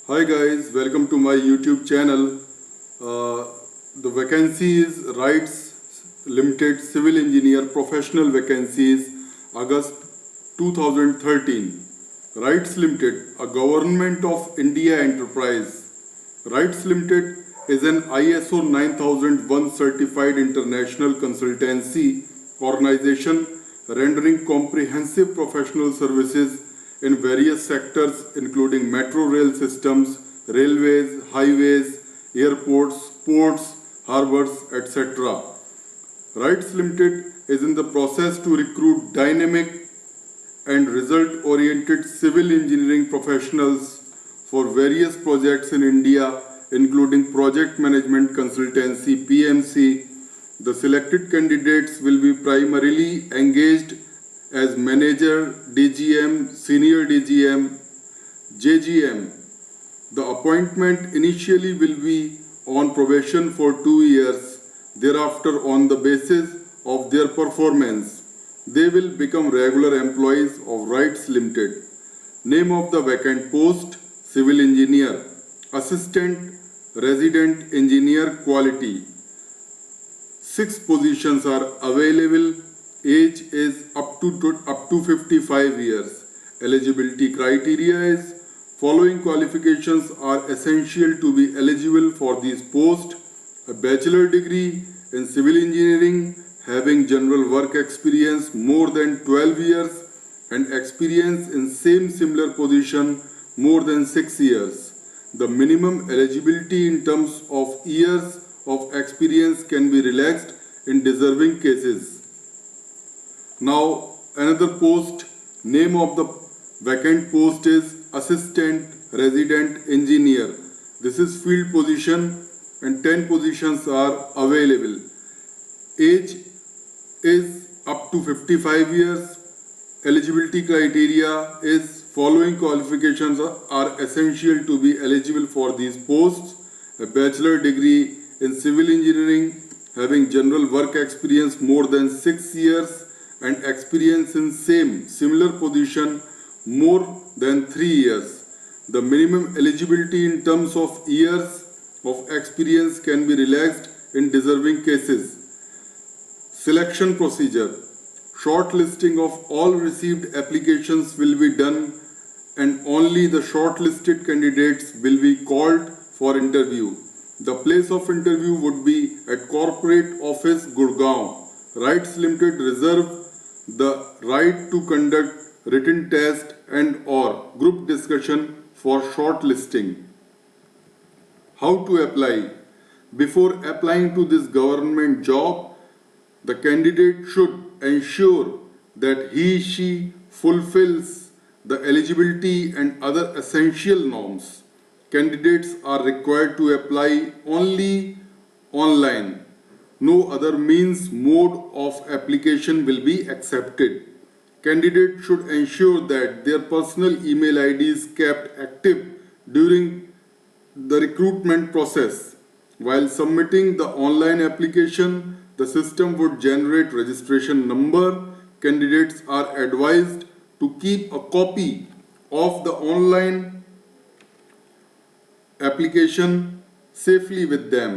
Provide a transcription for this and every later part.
Hi guys, welcome to my YouTube channel. The vacancy is RITES Limited Civil Engineer Professional Vacancies August 2013. RITES Limited, a Government of India enterprise. RITES Limited is an ISO 9001 certified international consultancy organization rendering comprehensive professional services in various sectors including metro rail systems, railways, highways, airports, ports, harbors, etc. RITES Limited is in the process to recruit dynamic and result-oriented civil engineering professionals for various projects in India including project management consultancy PMC. The selected candidates will be primarily engaged as manager, DGM, senior DGM, JGM. The appointment initially will be on probation for 2 years. Thereafter, on the basis of their performance, they will become regular employees of RITES Limited. Name of the vacant post: Civil Engineer, Assistant Resident Engineer Quality. 6 positions are available. Age is up to 55 years. Eligibility criteria is: following qualifications are essential to be eligible for this post: a bachelor degree in civil engineering having general work experience more than 12 years and experience in same similar position more than 6 years. The minimum eligibility in terms of years of experience can be relaxed in deserving cases. Now another post, name of the vacant post is Assistant Resident Engineer. This is field position and 10 positions are available. Age is up to 55 years. Eligibility criteria is: following qualifications are essential to be eligible for these posts: a bachelor degree in civil engineering having general work experience more than 6 years and experience in similar position more than 3 years. The minimum eligibility in terms of years of experience can be relaxed in deserving cases. Selection procedure: shortlisting of all received applications will be done and only the shortlisted candidates will be called for interview. The place of interview would be at Corporate Office, Gurgaon. RITES Limited reserve the right to conduct written test and or group discussion for shortlisting. How to apply? Before applying to this government job, the candidate should ensure that he/she fulfills the eligibility and other essential norms. Candidates are required to apply only online. No other mode of application will be accepted. Candidates should ensure that their personal email ID is kept active during the recruitment process. While submitting the online application, the system would generate registration number. Candidates are advised to keep a copy of the online application safely with them.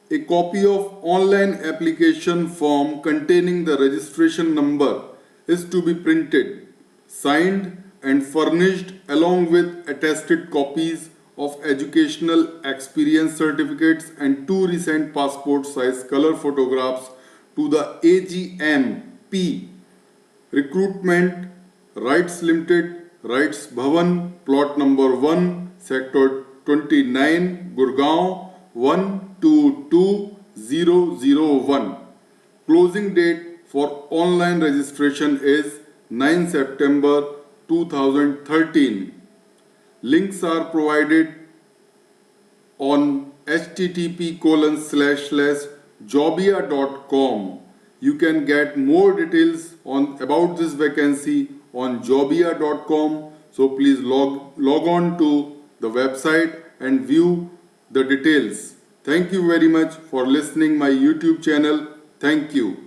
A copy of online application form containing the registration number is to be printed, signed and furnished along with attested copies of educational experience certificates and 2 recent passport size color photographs to the AGMP Recruitment, RITES Limited, RITES Bhavan, plot number 1, sector 29, Gurgaon 122001. Closing date for online registration is 9 September 2013. Links are provided on http://jobia.com. You can get more details about this vacancy on jobia.com. So please log on to the website and view the details. Thank you very much for listening my YouTube channel. Thank you.